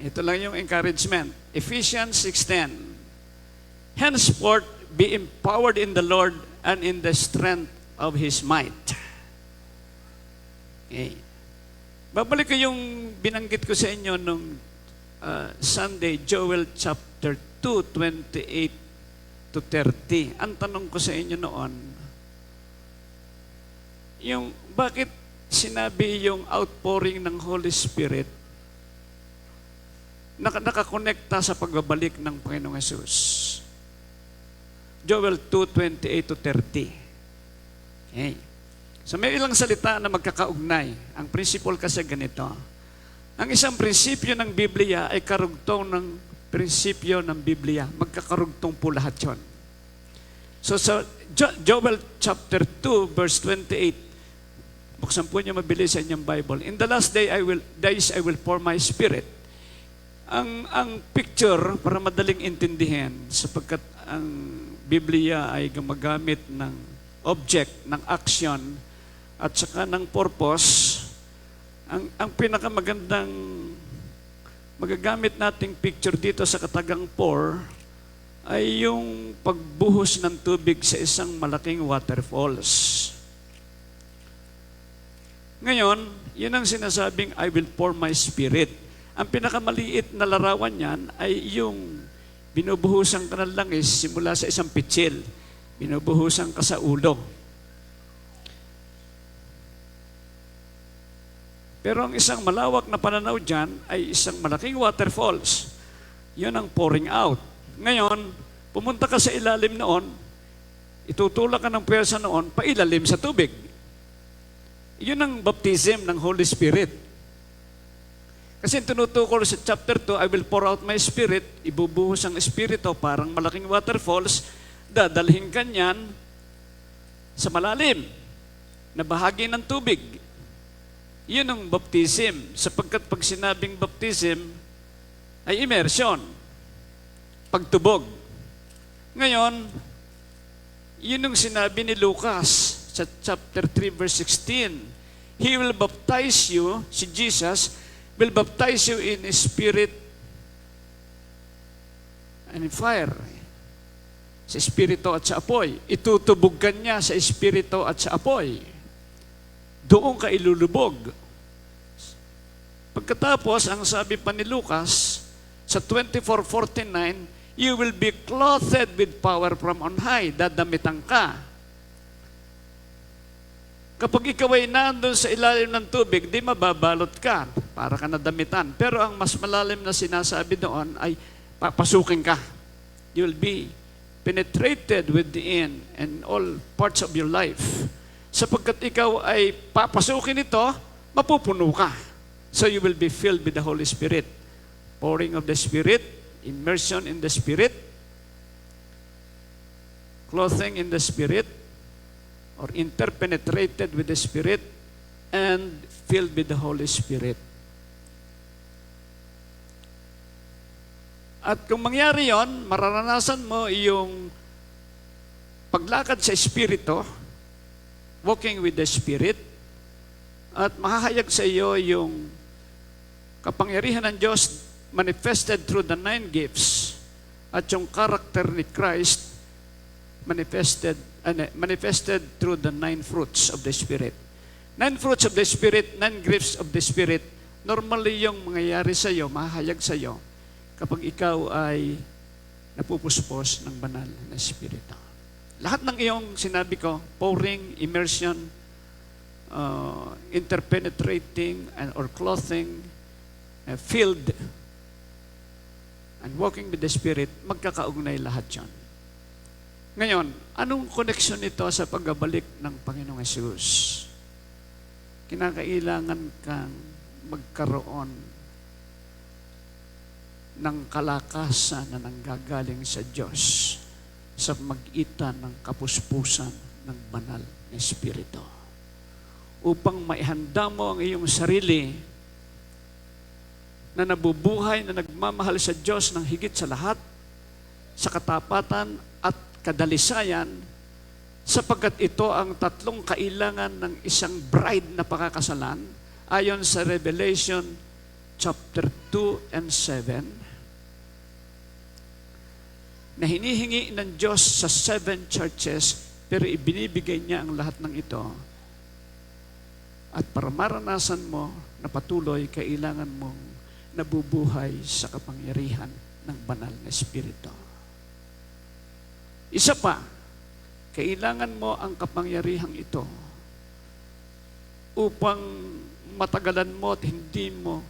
Ito lang yung encouragement. Ephesians 6:10. Henceforth, be empowered in the Lord and in the strength of His might. Okay. Babalik ko yung binanggit ko sa inyo nung Sunday, Joel chapter 2, 28 to 30. Ang tanong ko sa inyo noon, yung bakit sinabi yung outpouring ng Holy Spirit nakakonekta sa pagbabalik ng Panginoong Hesus. Joel 2:28 to 30. Okay. So may ilang salita na magkakaugnay. Ang principle kasi ganito. Ang isang prinsipyo ng Biblia ay karugtong ng prinsipyo ng Biblia. Magkakarugtong po lahat yun. So sa Joel chapter 2 verse 28, buksan po niyo mabilis sa inyong Bible. In the last days I will pour my spirit. Ang picture, para madaling intindihin, sapagkat ang Biblia ay gumagamit ng object, ng action, at saka ng purpose, ang pinakamagandang magagamit nating picture dito sa katagang pour ay yung pagbuhos ng tubig sa isang malaking waterfalls. Ngayon, yun ang sinasabing, I will pour my spirit. Ang pinakamaliit na larawan niyan ay yung binubuhusan ka ng langis simula sa isang pitsil. Binubuhusan ka sa ulo. Pero ang isang malawak na pananaw dyan ay isang malaking waterfalls. Yun ang pouring out. Ngayon, pumunta ka sa ilalim noon, itutulak ka ng pwersa noon, pailalim sa tubig. Yun ang baptism ng Holy Spirit. Kasi tinutukol sa chapter 2, I will pour out my spirit, ibubuhos ang espiritu, parang malaking waterfalls, dadalhin ka niyan sa malalim na bahagi ng tubig. Yun ang baptism, sapagkat pag sinabing baptism ay immersion, pagtubog. Ngayon, yun ang sinabi ni Lucas sa chapter 3 verse 16. He will baptize you, si Jesus, will baptize you in spirit and in fire. Sa espiritu at sa apoy. Itutubog ka niya sa espiritu at sa apoy. Doon ka ilulubog. Pagkatapos, ang sabi pa ni Lucas, sa 24:49, you will be clothed with power from on high. Dadamitan ka. Kapag ikaw ay nandun sa ilalim ng tubig, di mababalot ka. Para ka nadamitan. Pero ang mas malalim na sinasabi doon ay papasukin ka. You will be penetrated within and all parts of your life. Sapagkat ikaw ay papasukin ito, mapupuno ka. So you will be filled with the Holy Spirit. Pouring of the Spirit, immersion in the Spirit, clothing in the Spirit, or interpenetrated with the Spirit, and filled with the Holy Spirit. At kung mangyari yon, mararanasan mo yung paglakad sa Espiritu, walking with the Spirit, at mahahayag sa iyo yung kapangyarihan ng Diyos manifested through the 9 gifts at yung character ni Christ manifested through the 9 fruits of the Spirit. 9 fruits of the Spirit, 9 gifts of the Spirit, normally yung mangyayari sa iyo, mahahayag sa iyo, kapag ikaw ay napupuspos ng banal na Espiritu. Lahat ng iyong sinabi ko, pouring, immersion, interpenetrating, or clothing, filled, and walking with the Spirit, magkakaugnay lahat yan. Ngayon, anong connection nito sa pagbabalik ng Panginoong Hesus? Kinakailangan kang magkaroon ng kalakasan na nanggagaling sa Diyos sa magitan ng kapuspusan ng banal na Espiritu. Upang maihanda mo ang iyong sarili na nabubuhay, na nagmamahal sa Diyos ng higit sa lahat, sa katapatan at kadalisayan, sapagkat ito ang tatlong kailangan ng isang bride na pakakasalan ayon sa Revelation chapter 2 and 7, na hinihingi ng Diyos sa 7 churches, pero ibinibigay niya ang lahat ng ito. At para maranasan mo na patuloy, kailangan mong nabubuhay sa kapangyarihan ng banal na Espiritu. Isa pa, kailangan mo ang kapangyarihang ito upang matagalan mo at hindi mo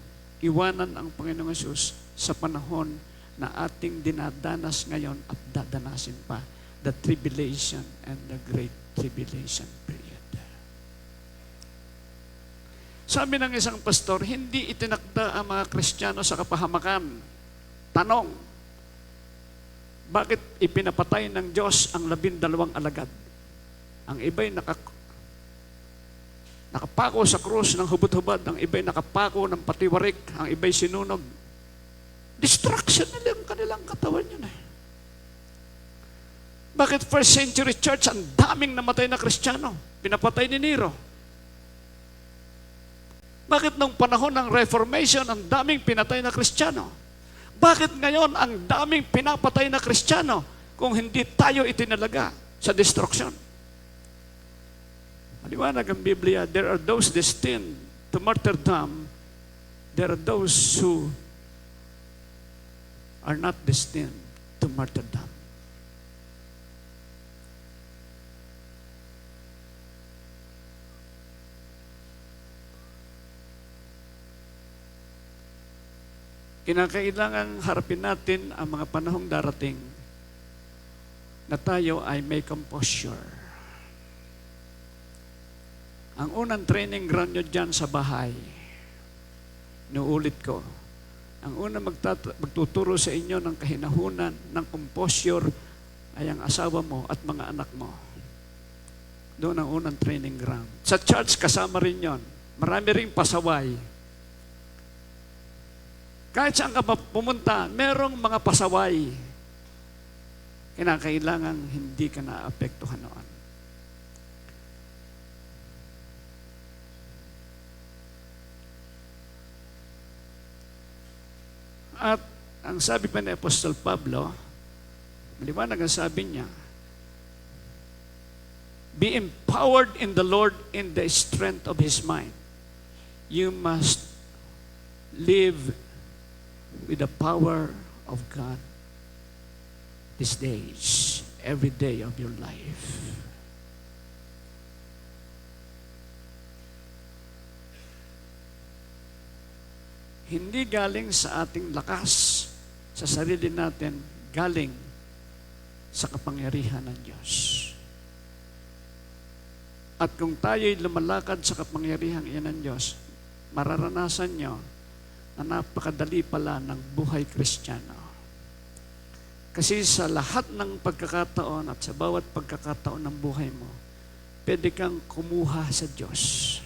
iwanan ang Panginoong Hesus sa panahon na ating dinadanas ngayon at dadanasin pa, the tribulation and the great tribulation period. Sabi ng isang pastor, hindi itinakda ang mga Kristiyano sa kapahamakan. Tanong, bakit ipinapatay ng Diyos ang 12 alagad? Ang iba'y nakapako sa krus ng hubad-hubad, ang iba'y nakapako ng patiwarik, ang iba'y sinunog. Distraction nila ang kanilang katawan yun eh. Bakit first century church, ang daming namatay na Kristiyano? Pinapatay ni Nero. Bakit nung panahon ng Reformation, ang daming pinatay na Kristiyano? Bakit ngayon ang daming pinapatay na Kristiyano kung hindi tayo itinalaga sa destruction? Maliwanag ang Biblia, there are those destined to martyrdom, there are those who are not destined to martyrdom. Kinakailangan harapin natin ang mga panahong darating na tayo ay may composure. Ang unang training ground nyo dyan sa bahay, nuulit ko, ang unang magtuturo sa inyo ng kahinahunan, ng composure, ay ang asawa mo at mga anak mo. Doon ang unang training ground. Sa church, kasama rin yon. Marami ring pasaway. Kahit saan ka pumunta, merong mga pasaway. Kinakailangan hindi ka naapektuhan noon. At ang sabi pa ni Apostol Pablo, maliwanag ang sabi niya, be empowered in the Lord in the strength of His mind. You must live with the power of God these days, every day of your life. Hindi galing sa ating lakas, sa sarili natin, galing sa kapangyarihan ng Diyos. At kung tayo'y lumalakad sa kapangyarihan iyan ng Diyos, mararanasan nyo na napakadali pala ng buhay Kristiyano. Kasi sa lahat ng pagkakataon at sa bawat pagkakataon ng buhay mo, pwede kang kumuha sa Diyos.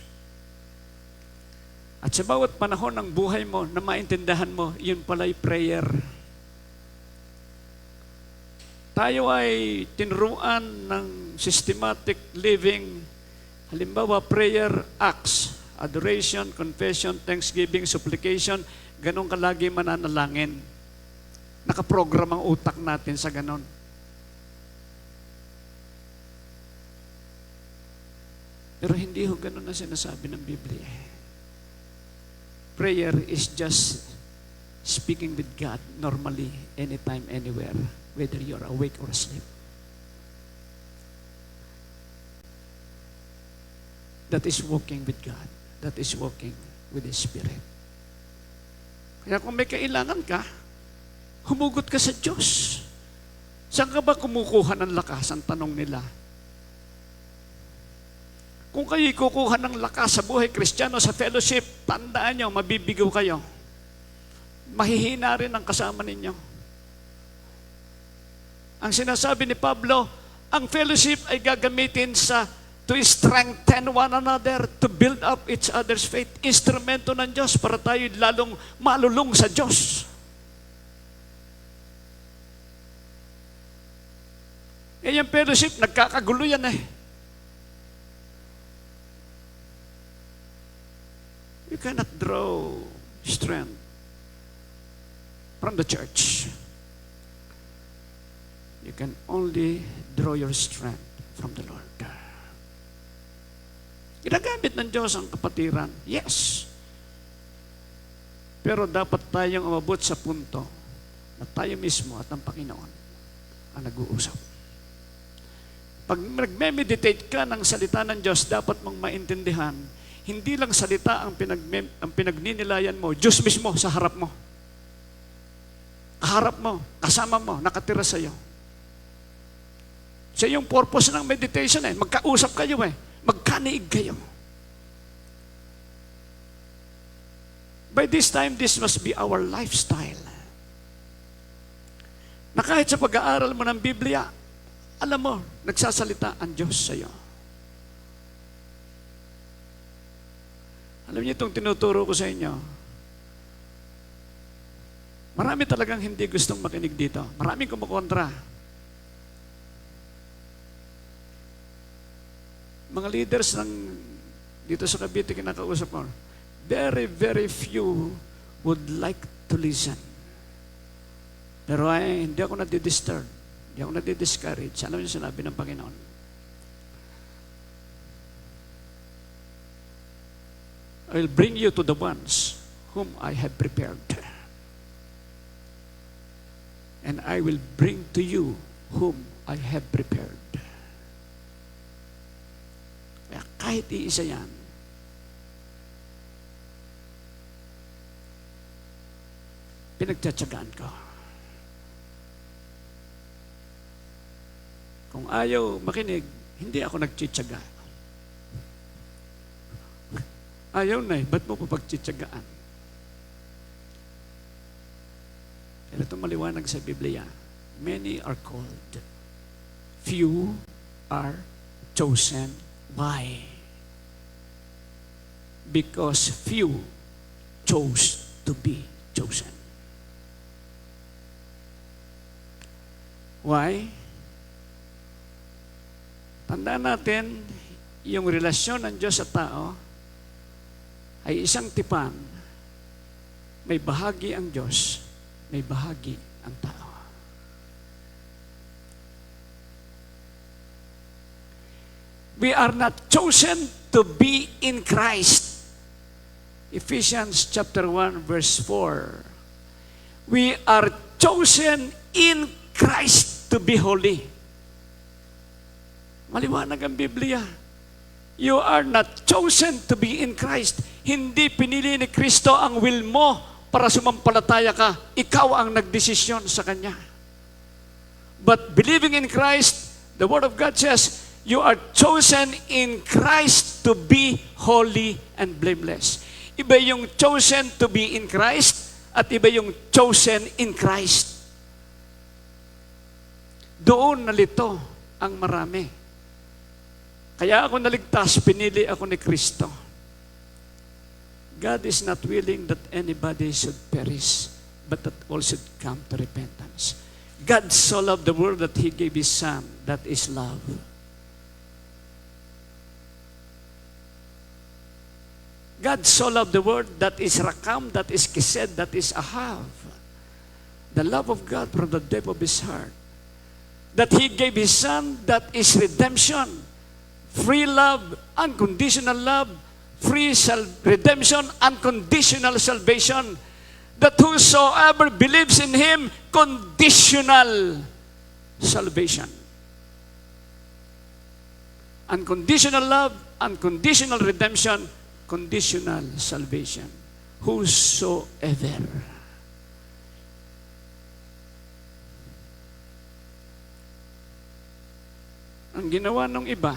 At sa bawat panahon ng buhay mo na maintindahan mo, yun pala'y prayer. Tayo ay tinuruan ng systematic living, halimbawa prayer acts, adoration, confession, thanksgiving, supplication, ganun kalagi mananalangin. Nakaprogram ang utak natin sa ganun. Pero hindi ho ganun na sinasabi ng Biblia. Prayer is just speaking with God normally, anytime, anywhere, whether you're awake or asleep. That is walking with God. That is walking with the Spirit. Kaya kung may kailangan ka, humugot ka sa Diyos. Saan ka ba kumukuha ng lakas? Ang tanong nila. Kung kayo'y kukuha ng lakas sa buhay Kristiyano, sa fellowship, tandaan nyo, mabibigaw kayo. Mahihina rin ang kasama ninyo. Ang sinasabi ni Pablo, ang fellowship ay gagamitin to strengthen one another, to build up each other's faith. Instrumento ng Diyos para tayo lalong malulung sa Diyos. Yung fellowship, nagkakagulo yan eh. You cannot draw strength from the church. You can only draw your strength from the Lord. Ginagamit ng Diyos ang kapatiran, yes. Pero dapat tayong umabot sa punto na tayo mismo at ang Panginoon ang nag-uusap. Pag nagme-meditate ka ng salita ng Diyos, dapat mong maintindihan, hindi lang salita ang pinagninilayan mo, Diyos mismo sa harap mo. Kaharap mo, kasama mo, nakatira sa iyo. Sa yung purpose ng meditation magkausap kayo magkaniig kayo. By this time, this must be our lifestyle. Na kahit sa pag-aaral mo ng Biblia, alam mo, nagsasalita ang Diyos sa iyo. Alam niyo itong tinuturo ko sa inyo, marami talagang hindi gustong makinig dito. Maraming kumukontra. Mga leaders ng dito sa Cavite, kinakausap mo, very, very few would like to listen. Pero hindi ako nadi-disturb. Hindi ako nadi-discourage. Alam niyo sinabi ng Panginoon? I'll bring you to the ones whom I have prepared. And I will bring to you whom I have prepared. Kaya kahit iisa yan, pinagtsatsagaan ko. Kung ayaw makinig, hindi ako nagtsitsaga. Ayaw na ba't mo pa pagtsitsagaan? Pero ito maliwanag sa Biblia, many are called, few are chosen. Why? Because few chose to be chosen. Why? Tandaan natin, yung relasyon ng Diyos sa tao ay isang tipan. May bahagi ang Diyos, may bahagi ang tao. We are not chosen to be in Christ. Ephesians chapter 1 verse 4. We are chosen in Christ to be holy. Maliwanag ang Biblia. You are not chosen to be in Christ. Hindi pinili ni Kristo ang will mo para sumampalataya ka. Ikaw ang nagdesisyon sa Kanya. But believing in Christ, the Word of God says, you are chosen in Christ to be holy and blameless. Iba yung chosen to be in Christ at iba yung chosen in Christ. Doon nalito ang marami. Kaya ako naligtas, pinili ako ni Kristo. God is not willing that anybody should perish, but that all should come to repentance. God so loved the world that He gave His Son. That is love. God so loved the world, that is rakam, that is kised, that is ahav. The love of God from the depth of His heart. That He gave His Son, that is redemption. Free love, unconditional love, free redemption, unconditional salvation. That whosoever believes in Him, conditional salvation. Unconditional love, unconditional redemption, conditional salvation. Whosoever. Ang ginawa ng iba,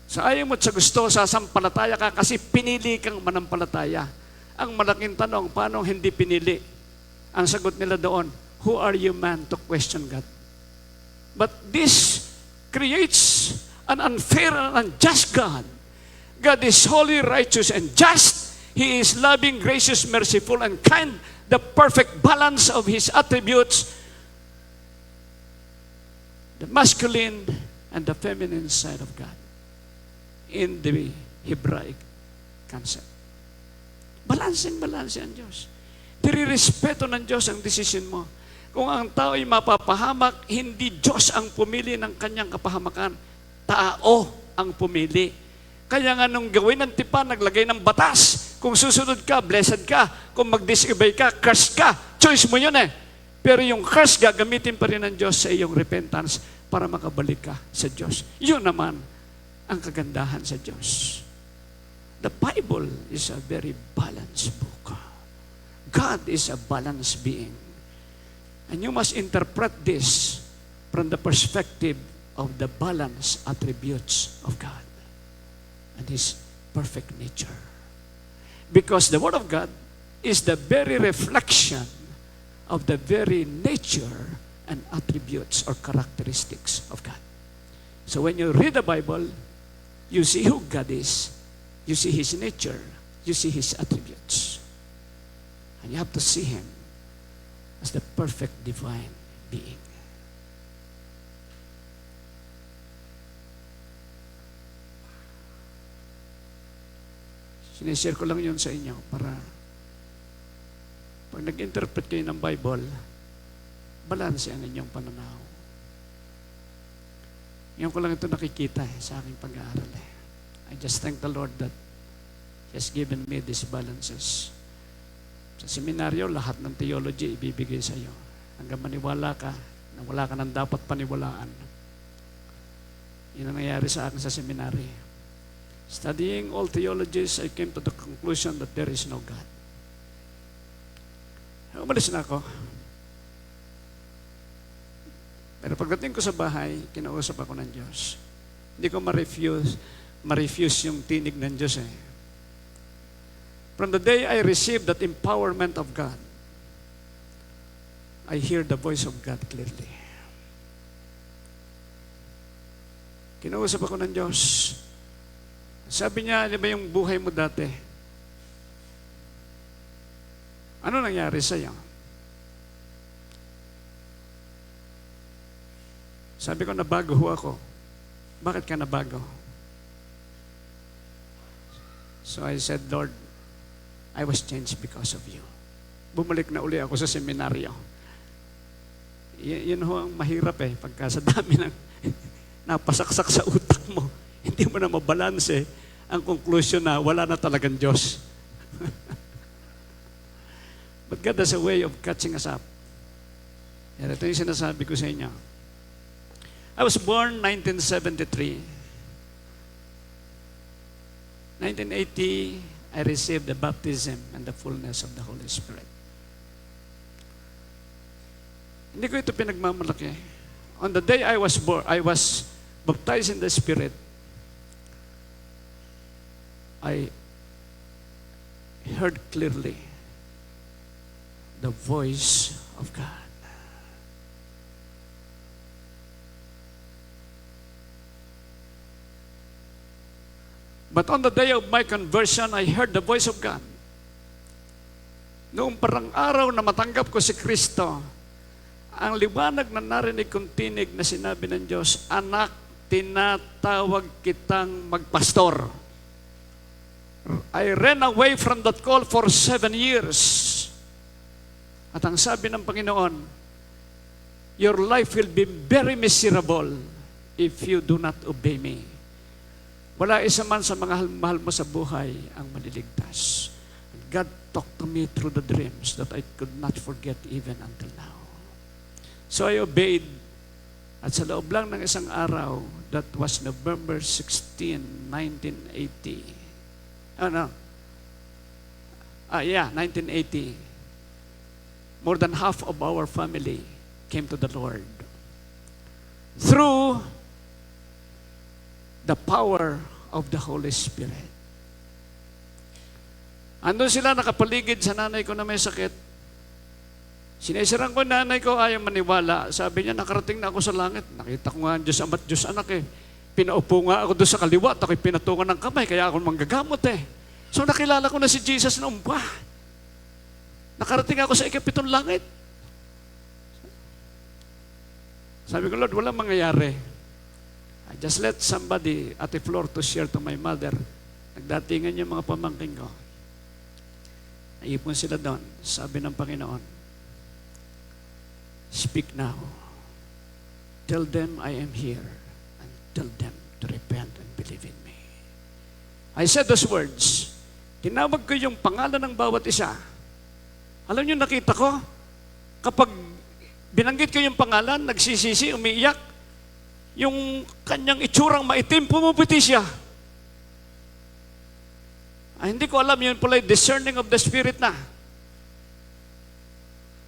sa ayaw mo at sa gusto, sasampalataya ka kasi pinili kang manampalataya. Ang malaking tanong, paano hindi pinili? Ang sagot nila doon, who are you man to question God? But this creates an unfair and unjust God. God is holy, righteous, and just. He is loving, gracious, merciful, and kind. The perfect balance of His attributes, the masculine and the feminine side of God in the Hebraic concept. balanse ang Diyos. Tirirespeto ng Diyos ang desisyon mo. Kung ang tao ay mapapahamak, hindi Diyos ang pumili ng kanyang kapahamakan. Tao ang pumili. Kaya nga nung gawin ng tipan, naglagay ng batas. Kung susunod ka, blessed ka. Kung mag-disobey ka, curse ka. Choice mo yun eh. Pero yung curse, gagamitin pa rin ng Diyos sa iyong repentance para makabalik ka sa Diyos. Yun naman ang kagandahan sa Diyos. The Bible is a very balanced book. God is a balanced being. And you must interpret this from the perspective of the balanced attributes of God and His perfect nature. Because the Word of God is the very reflection of the very nature and attributes or characteristics of God. So when you read the Bible, you see who God is, you see His nature, you see His attributes. And you have to see Him as the perfect divine being. Sinishare ko lang yun sa inyo para pag nag-interpret kayo ng Bible, balanse ang inyong pananaw. Ngayon ko lang ito nakikita sa aking pag-aaral. I just thank the Lord that He has given me these balances. Sa seminaryo, lahat ng theology ibibigay sa iyo. Hanggang maniwala ka na wala ka nang dapat paniwalaan. Yun ang nangyari sa akin sa seminary. Studying all theologies, I came to the conclusion that there is no God. Umalis na ako. Pero pagdating ko sa bahay, kinausap ako ng Diyos. Hindi ko ma-refuse yung tinig ng Diyos eh. From the day I received that empowerment of God, I hear the voice of God clearly. Kinausap ako ng Diyos. Sabi niya, ano ba yung buhay mo dati? Ano nangyari sa'yo? Sabi ko, nabago ho ako. Bakit ka nabago? So I said, Lord, I was changed because of you. Bumalik na uli ako sa seminaryo. Yun ho ang mahirap eh, pagka sa dami ng napasaksak sa utak mo, hindi mo na mabalanse ang conclusion na wala na talagang Diyos. But God has a way of catching us up. Yan, ito yung sinasabi ko sa inyo. I was born 1973. 1980, I received the baptism and the fullness of the Holy Spirit. Hindi ko ito pinagmamalaki. On the day I was born, I was baptized in the Spirit. I heard clearly the voice of God. But on the day of my conversion, I heard the voice of God. Noong parang araw na matanggap ko si Kristo, ang liwanag na narinig kong tinig na sinabi ng Diyos, anak, tinatawag kitang magpastor. I ran away from that call for 7 years. At ang sabi ng Panginoon, your life will be very miserable if you do not obey me. Wala isa man sa mga mahal mo sa buhay ang maliligtas. God talked to me through the dreams that I could not forget even until now. So I obeyed. At sa loob lang ng isang araw, that was November 16, 1980. 1980. More than half of our family came to the Lord. Through the power of the Holy Spirit. Andun sila nakapaligid sa nanay ko na may sakit. Sinisirang ko nanay ko, ayaw maniwala. Sabi niya, nakarating na ako sa langit. Nakita ko nga Diyos Ama't Diyos Anak eh. Pinaupo nga ako doon sa kaliwa at ako'y pinatungan ng kamay, kaya ako manggagamot eh. So nakilala ko na si Jesus noong ba. Nakarating ako sa ikapitong langit. Sabi ko, Lord, walang mangyayari. I just let somebody, Ate Flor, to share to my mother. Nagdatingan yung mga pamangking ko. Naipon sila doon. Sabi ng Panginoon, speak now. Tell them I am here. And tell them to repent and believe in me. I said those words. Tinawag ko yung pangalan ng bawat isa. Alam niyo, nakita ko, kapag binanggit ko yung pangalan, nagsisisi, umiiyak, yung kanyang itsurang maitim, pumuputi siya. Hindi ko alam, yun pala yung discerning of the Spirit na.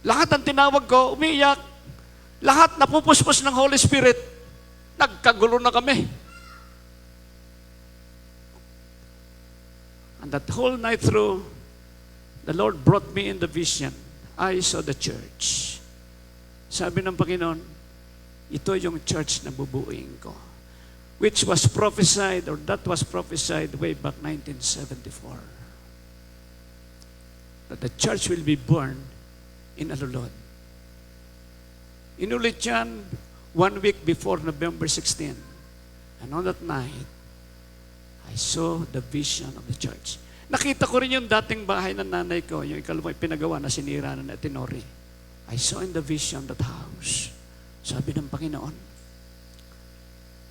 Lahat ang tinawag ko, umiiyak. Lahat napupuspos ng Holy Spirit. Nagkagulo na kami. And that whole night through, the Lord brought me in the vision. I saw the church. Sabi ng Panginoon, ito yung church na bubuuin ko. Which was prophesied, or that was prophesied way back 1974. That the church will be born in Alulod. Inulit yan 1 week before November 16. And on that night, I saw the vision of the church. Nakita ko rin yung dating bahay ng nanay ko, yung ikalawang pinagawa na sinira na Tinori. I saw in the vision that house. Sabi ng Panginoon,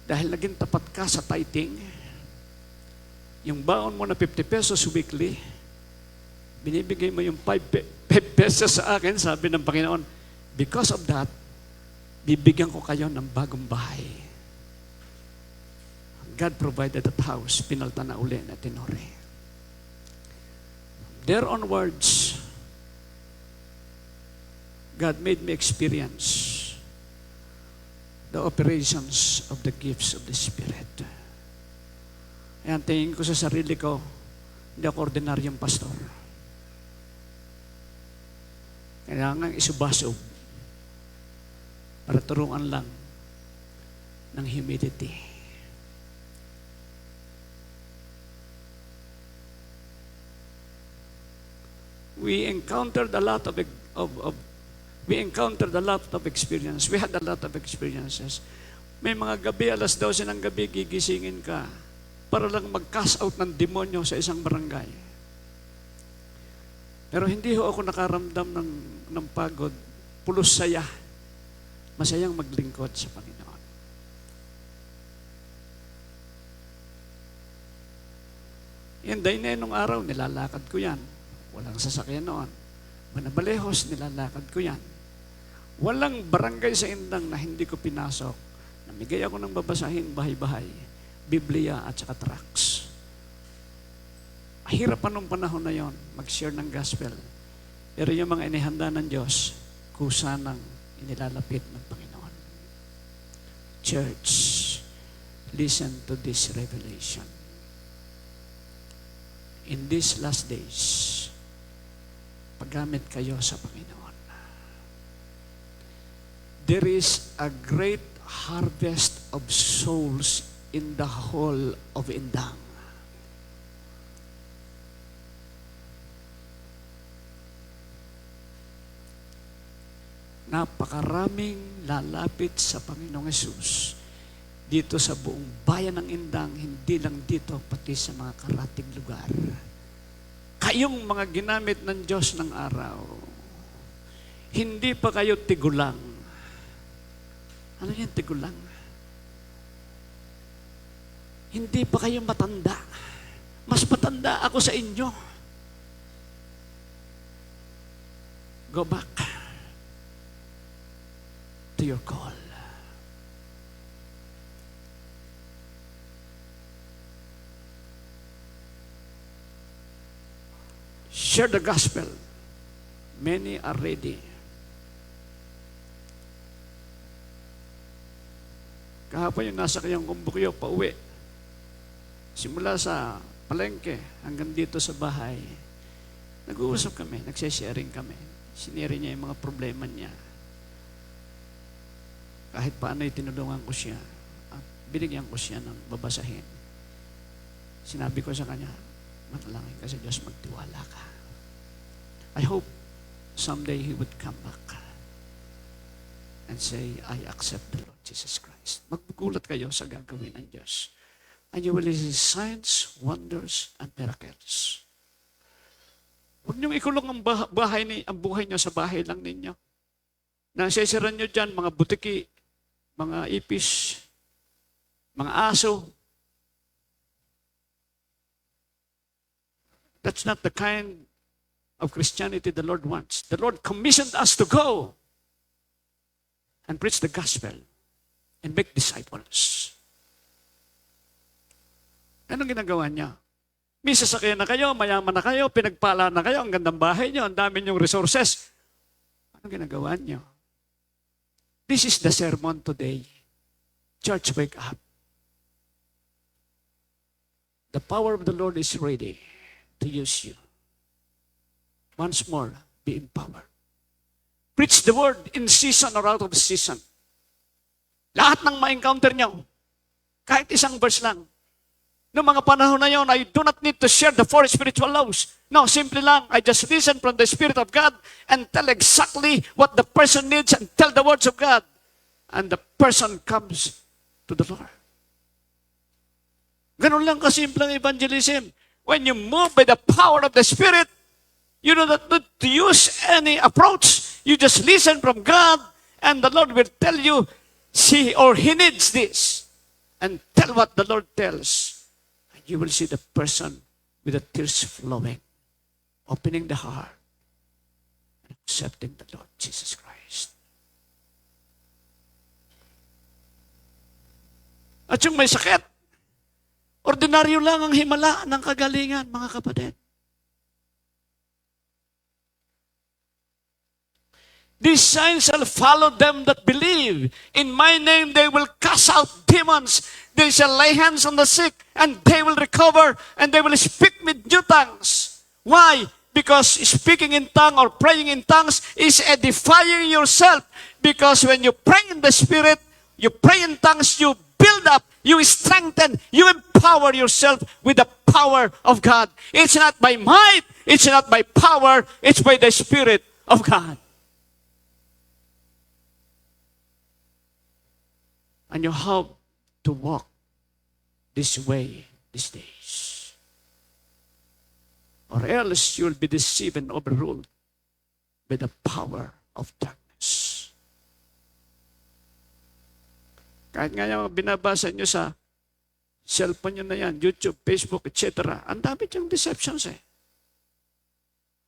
dahil naging tapat ka sa tithing, yung baon mo na 50 pesos weekly, binibigay mo yung 5 pesos sa akin, sabi ng Panginoon, because of that, bibigyan ko kayo ng bagong bahay. God provided that house, pinalta na uli na Tinori. There onwards, God made me experience the operations of the gifts of the Spirit. Ayan, tingin ko sa sarili ko, hindi ako ordinaryong pastor. Kailangan isubasog para turuan lang ng humility. We encountered a lot of experience. We had a lot of experiences. May mga gabi, 12:00 ng gabi, gigisingin ka para lang mag-cast out ng demonyo sa isang barangay. Pero hindi ho ako nakaramdam ng pagod. Pulos saya. Masayang maglingkod sa Panginoon. Yan, dahil na nung araw, nilalakad ko yan. Walang sasakyan noon. Manabalehos, nilalakad ko yan. Walang barangay sa Indang na hindi ko pinasok. Namigay ako ng babasahin, bahay-bahay, Biblia at saka tracts. Hirap pa nung panahon na yon mag-share ng gospel. Pero yung mga inihanda ng Diyos, kusa ng inilalapit ng Panginoon. Church, listen to this revelation. In these last days, paggamit kayo sa Panginoon. There is a great harvest of souls in the whole of Indang. Napakaraming lalapit sa Panginoong Hesus dito sa buong bayan ng Indang, hindi lang dito, pati sa mga karating lugar. Kayong mga ginamit ng Diyos ng araw, hindi pa kayo tigulang. Ano yan, tigulang? Hindi pa kayo matanda. Mas matanda ako sa inyo. Go back to your call. Share the gospel. Many are ready. Kahapon yung nasa kayang kumbukyo, pauwi. Simula sa palengke hanggang dito sa bahay. Nag-uusap kami, nagsisharing kami. Siniri niya yung mga problema niya. Kahit paano tinulungan ko siya at binigyan ko siya ng babasahin. Sinabi ko sa kanya, manalangin ka sa Diyos, magtiwala ka. I hope someday he would come back and say, I accept the Lord Jesus Christ. Magpugulat kayo sa gagawin ng Diyos. And you will see signs, wonders, and miracles. Huwag niyong ikulong ang ang buhay niyo sa bahay lang ninyo. Nasisiran niyo dyan, mga butiki, mga ipis, mga aso. That's not the kind of Christianity the Lord wants. The Lord commissioned us to go and preach the gospel and make disciples. Anong ginagawa niya? May sasakyan na kayo, mayaman na kayo, pinagpala na kayo, ang gandang bahay niyo, ang dami niyong resources. Anong ginagawa niyo? This is the sermon today. Church, wake up. The power of the Lord is ready to use you. Once more, be empowered. Preach the word in season or out of season. Lahat ng ma-encounter nyo, kahit isang verse lang. Noong mga panahon na yun, I do not need to share the four spiritual laws. No, simply lang, I just listen from the Spirit of God and tell exactly what the person needs and tell the words of God. And the person comes to the Lord. Ganun lang kasimple ang evangelism. When you move by the power of the Spirit, you do not need to use any approach. You just listen from God, and the Lord will tell you, see, or He needs this. And tell what the Lord tells. And you will see the person with the tears flowing, opening the heart, and accepting the Lord Jesus Christ. At yung may sakit, ordinaryo lang ang himala ng kagalingan, mga kapatid. These signs shall follow them that believe. In my name they will cast out demons. They shall lay hands on the sick, and they will recover, and they will speak with new tongues. Why? Because speaking in tongues or praying in tongues is edifying yourself. Because when you pray in the Spirit, you pray in tongues, you build up, you strengthen, you empower yourself with the power of God. It's not by might, it's not by power, it's by the Spirit of God. And you have to walk this way these days. Or else you'll be deceived and overruled by the power of darkness. Kahit nga yung binabasa nyo sa cellphone nyo na yan, YouTube, Facebook, etc., ang dami diyang deceptions eh.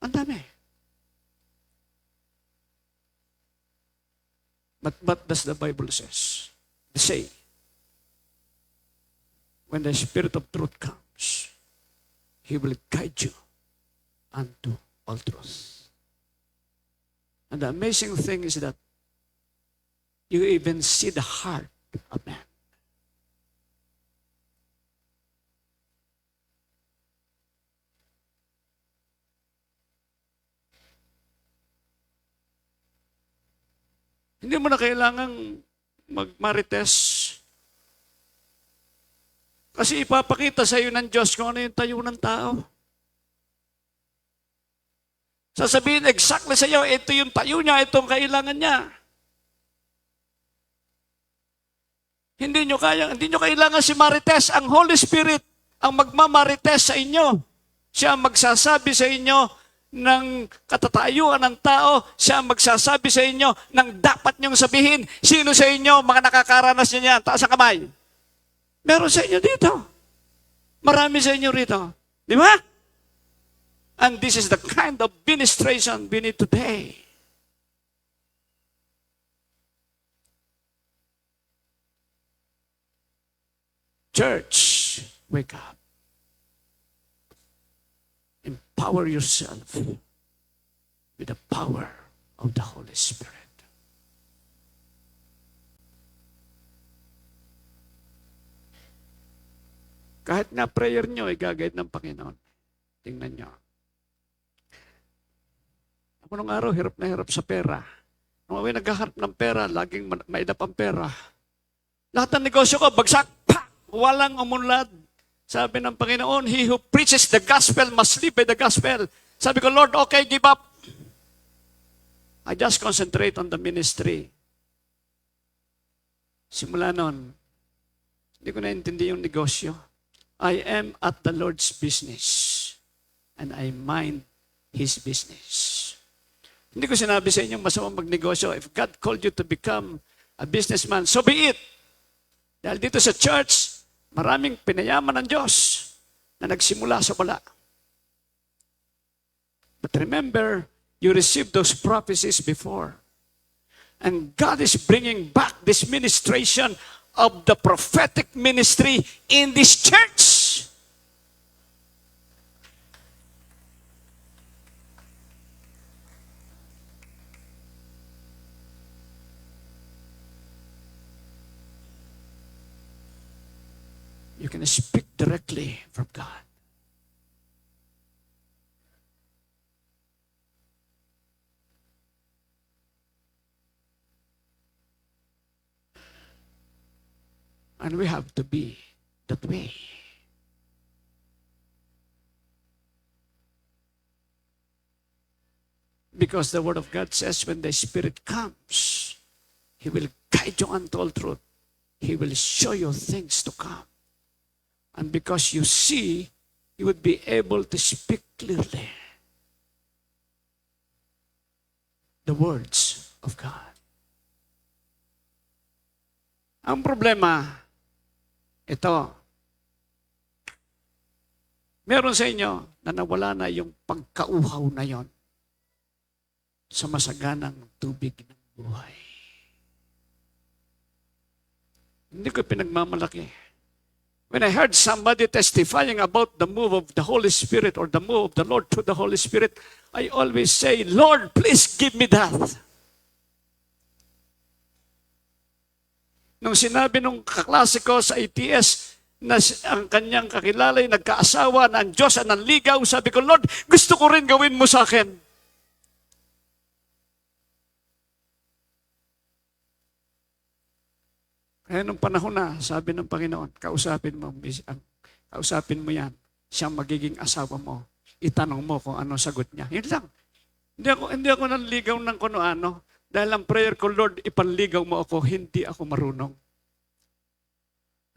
Ang dami. But what does the Bible says? Say, when the Spirit of truth comes, He will guide you unto all truth. And the amazing thing is that you even see the heart of man. Hindi mo na kailangang magmarites. Kasi ipapakita sa iyo ng Diyos kung ano yung tayo ng tao. Sasabihin exactly sa iyo, ito yung tayo niya, itong kailangan niya. Hindi nyo kailangan si Marites. Ang Holy Spirit ang magmamarites sa inyo. Siya ang magsasabi sa inyo ng katatayuan ng tao, siya magsasabi sa inyo ng dapat niyong sabihin. Sino sa inyo, mga nakakaranas niya yan? Taas ang kamay. Meron sa inyo dito. Marami sa inyo rito. Di ba? And this is the kind of ministration we need today. Church, wake up. Empower yourself with the power of the Holy Spirit. Kahit nga prayer nyo, i-guide ng Panginoon. Tingnan nyo. Ako nung araw, hirap na hirap sa pera. Nung ako'y naghahanap ng pera, laging maidap ang pera. Lahat ng negosyo ko, bagsak, pa! Walang umunlad. Sabi ng Panginoon, he who preaches the gospel must live by the gospel. Sabi ko, Lord, okay, give up. I just concentrate on the ministry. Simula nun, hindi ko naintindi yung negosyo. I am at the Lord's business. And I mind His business. Hindi ko sinabi sa inyo masamang magnegosyo. If God called you to become a businessman, so be it. Dahil dito sa church, maraming pinayaman ng Diyos na nagsimula sa wala. But remember, you received those prophecies before. And God is bringing back this ministration of the prophetic ministry in this church. You can speak directly from God. And we have to be that way. Because the Word of God says when the Spirit comes, He will guide you unto all truth. He will show you things to come. And because you see, you would be able to speak clearly the words of God. Ang problema, ito, meron sa inyo na nawala na yung pagkauhaw na yon sa masaganang tubig ng buhay. Hindi ko pinagmamalaki. When I heard somebody testifying about the move of the Holy Spirit or the move of the Lord through the Holy Spirit, I always say, Lord, please give me that. Nung sinabi nung kaklase ko sa ATS na ang kanyang kakilala ay nagkaasawa na ang Diyos ang nanligaw, sabi ko, Lord, gusto ko rin gawin mo sa akin. Kaya nung panahon na, sabi ng Panginoon, kausapin mo yan. Siyang magiging asawa mo. Itanong mo kung ano sagot niya. Yun lang. Hindi ako nanligaw ng kuno ano. Dahil ang prayer ko, Lord, ipanligaw mo ako, hindi ako marunong.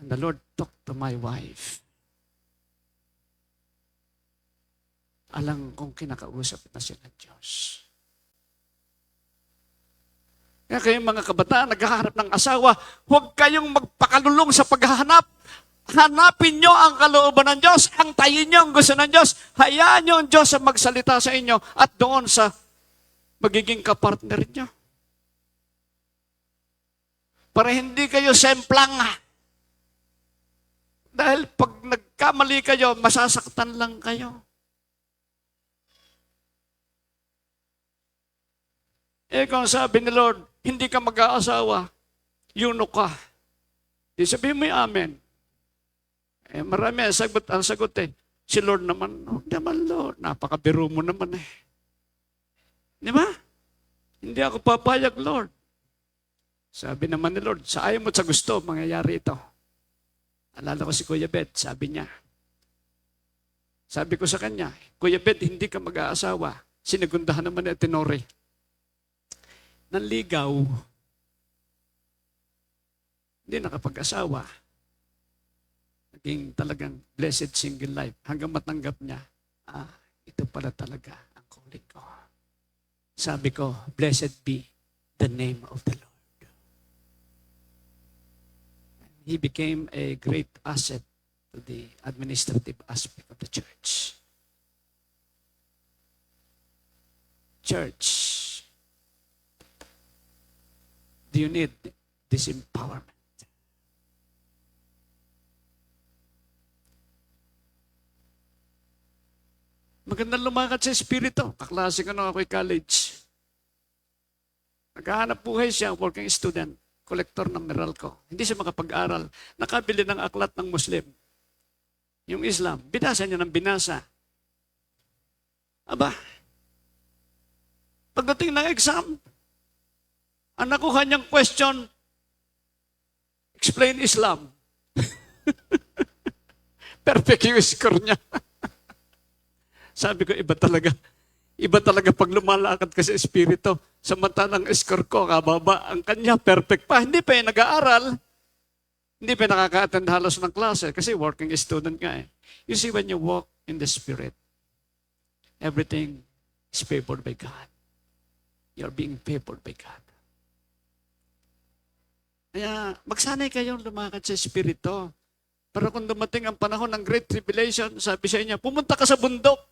And the Lord talked to my wife. Alam kong kinakausap na siya ng Diyos. Kaya kayong mga kabataan, naghahanap ng asawa, huwag kayong magpakalulong sa paghahanap. Hanapin nyo ang kalooban ng Diyos. Antayin nyo ang gusto ng Diyos. Hayaan nyo ang Diyos ang magsalita sa inyo at doon sa magiging kapartner nyo. Para hindi kayo semplang. Dahil pag nagkamali kayo, masasaktan lang kayo. Kung sabi ni Lord, hindi ka mag-aasawa, eunuch ka. Di sabihin mo yung amen. Marami ang sagot eh. Si Lord naman, huwag naman Lord, napakabiro mo naman eh. Di ba? Hindi ako papayag, Lord. Sabi naman ni Lord, sa ayaw mo sa gusto, mangyayari ito. Alala ko si Kuya Bet, sabi niya. Sabi ko sa kanya, Kuya Bet, hindi ka mag-aasawa. Sinagundahan naman ni Tenore. Nanligaw, hindi nakapag-asawa. Naging talagang blessed single life. Hanggang matanggap niya, ito pala talaga ang calling ko. Sabi ko, blessed be the name of the Lord. He became a great asset to the administrative aspect of the church. Church, do you need this empowerment? Magandang lumakad sa espiritu. Kaklase ko nung ako'y college. Naghahanap buhay siya, working student, collector ng Meralco. Hindi siya makapag-aral. Nakabili ng aklat ng Muslim. Yung Islam. Binasa niya ng binasa. Aba, pagdating ng exam, ang nakuha niyang question, explain Islam. Perfect yung score niya. Sabi ko, iba talaga. Iba talaga pag lumalakad ka sa espiritu. Samantalang score ko, kababa. Ang kanya, perfect pa. Hindi pa yung nag-aaral. Hindi pa nakaka-attend halos ng klase kasi working student nga eh. You see, when you walk in the Spirit, everything is favored by God. You're being favored by God. Kaya magsanay kayong lumakad sa Espiritu. Para kung dumating ang panahon ng Great Tribulation, sabi sa inyo, pumunta ka sa bundok.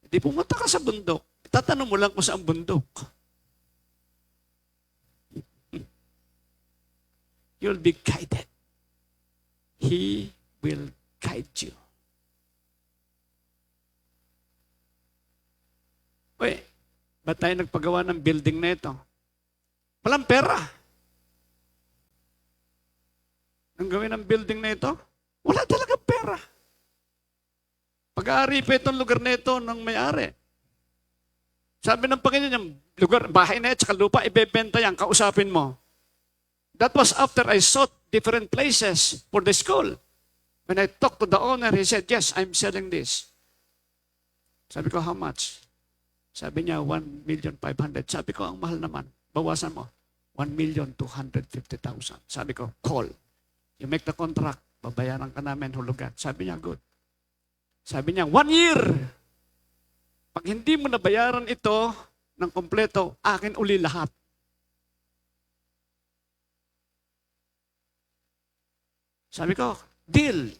Hindi pumunta ka sa bundok. Tatanong mo lang kung saan bundok. You'll be guided. He will guide you. Uy, ba't tayo nagpagawa ng building na ito? Walang pera. Ang gawin ng building na ito, wala talaga pera. Pag-aari pa itong lugar na ito ng may-ari. Sabi ng Panginoon, yung lugar, bahay na ito, tsaka lupa, ibebenta yan, kausapin mo. That was after I sought different places for the school. When I talked to the owner, he said, yes, I'm selling this. Sabi ko, how much? Sabi niya, 1,500,000. Sabi ko, ang mahal naman. Bawasan mo, 1,250,000. Sabi ko, call. You make the contract, babayaran ka namin hulugan. Sabi niya, good. Sabi niya, 1 year. Pag hindi mo nabayaran ito ng kompleto, akin uli lahat. Sabi ko, deal.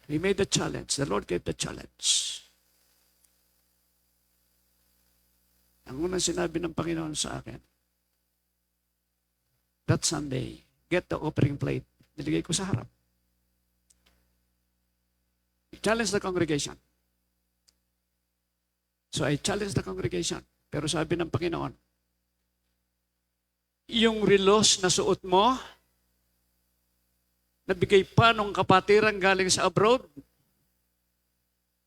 We made the challenge. The Lord gave the challenge. Ang unang sinabi ng Panginoon sa akin, that Sunday, get the offering plate. Niligay ko sa harap. I challenged the congregation. So I challenged the congregation. Pero sabi ng Panginoon, yung relos na suot mo, nabigay pa nung kapatiran galing sa abroad,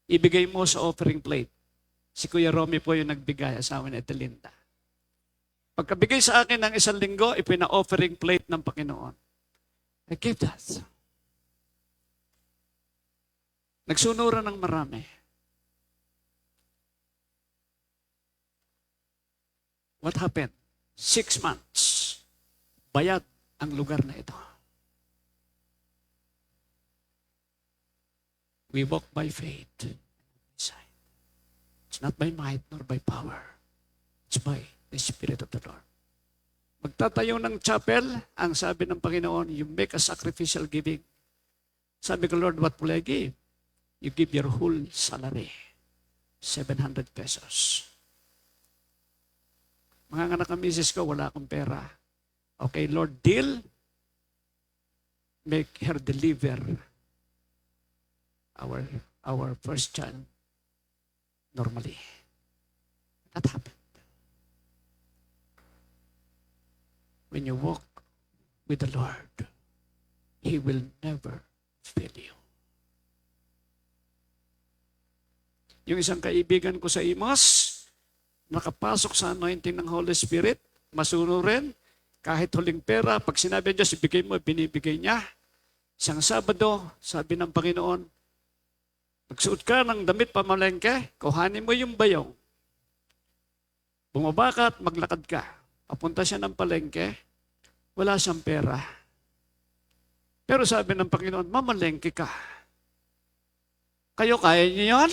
ibigay mo sa offering plate. Si Kuya Romy po yung nagbigay, asawa ni Etelinda. Pagkabigay sa akin ng 1 linggo, ipina-offering plate ng Panginoon. I gave that. Nagsunuran ng marami. What happened? 6 months. Bayad ang lugar na ito. We walk by faith. It's not by might nor by power. It's by the Spirit of the Lord. Magtatayo ng chapel, ang sabi ng Panginoon, you make a sacrificial giving. Sabi ko, Lord, what will I give? You give your whole salary, 700 pesos. Mga anak ng misis ko, wala akong pera. Okay, Lord, deal. Make her deliver our first child normally. That happened. When you walk with the Lord, He will never fail you. Yung isang kaibigan ko sa Imas, nakapasok sa anointing ng Holy Spirit, masuno rin, kahit huling pera, pag sinabi niya, ibigay mo, binibigay niya. Isang Sabado, sabi ng Panginoon, magsuot ka ng damit pamalengke, kuhanin mo yung bayong. Bumaba ka at maglakad ka. Papunta siya ng palengke, wala siyang pera. Pero sabi ng Panginoon, mamalengke ka. Kayo, kaya niyo yan?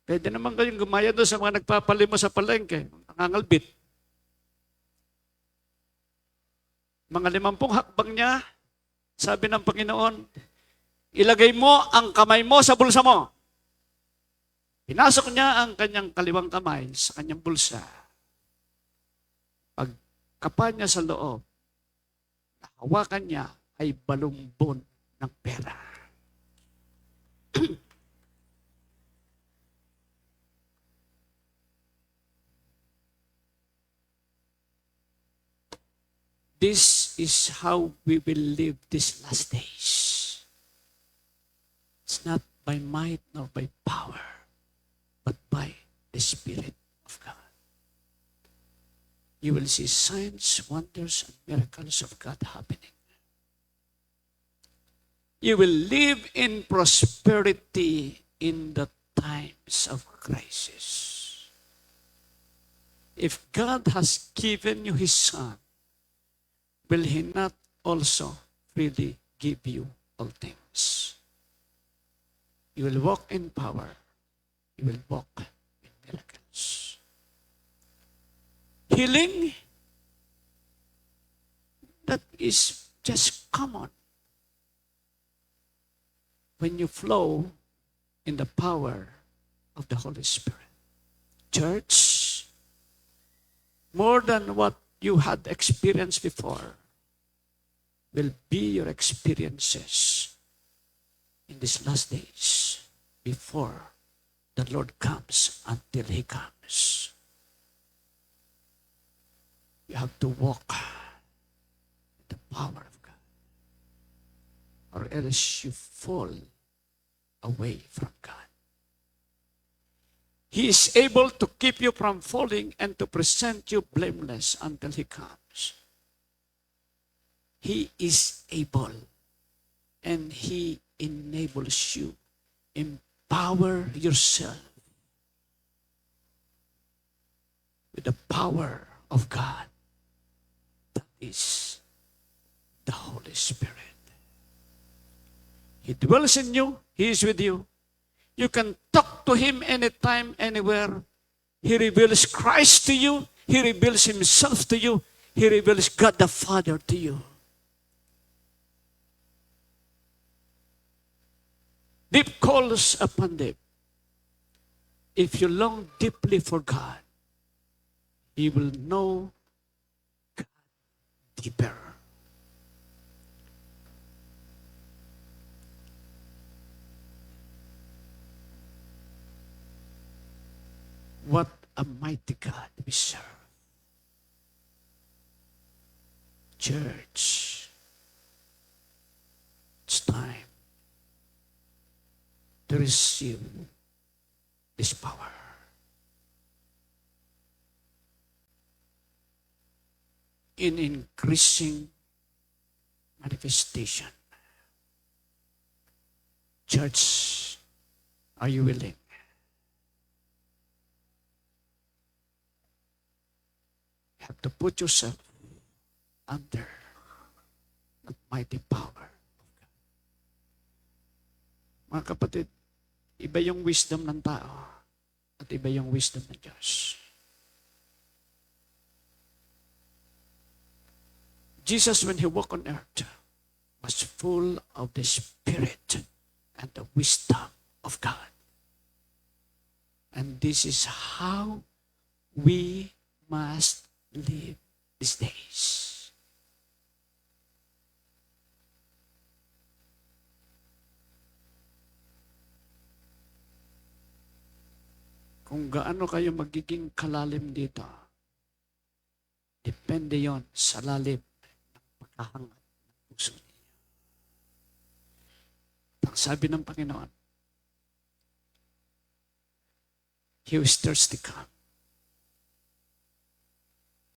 Pwede naman kayong gumaya doon sa mga nagpapalimo sa palengke, nangangalbit. Mga 50 hakbang niya, sabi ng Panginoon, ilagay mo ang kamay mo sa bulsa mo. Pinasok niya ang kanyang kaliwang kamay sa kanyang bulsa. Pagkapa niya sa loob, hawakan niya ay balumbon ng pera. This is how we will live these last days. It's not by might nor by power, but by the Spirit of God. You will see signs, wonders, and miracles of God happening. You will live in prosperity in the times of crisis. If God has given you His Son, will He not also freely give you all things? You will walk in power. You will walk in miracles. Healing, that is just common when you flow in the power of the Holy Spirit. Church, more than what you had experienced before will be your experiences in these last days before the Lord comes, until He comes. You have to walk in the power of God, or else you fall away from God. He is able to keep you from falling and to present you blameless until He comes. He is able, and He enables you. Empower yourself with the power of God. That is the Holy Spirit. He dwells in you. He is with you. You can talk to Him anytime, anywhere. He reveals Christ to you. He reveals Himself to you. He reveals God the Father to you. Deep calls upon deep. If you long deeply for God, you will know God deeper. What a mighty God we serve. Church, it's time to receive this power. In increasing manifestation. Church, are you willing? You have to put yourself under the mighty power of God. Mga kapatid, iba yung wisdom ng tao at iba yung wisdom ng Diyos. Jesus, when He walked on earth, was full of the Spirit and the wisdom of God. And this is how we must live these days. Kung gaano kayo magiging kalalim dito, depende yon sa lalim pagkahangat ng puso ninyo. Ang sabi ng Panginoon, He who is thirsty come.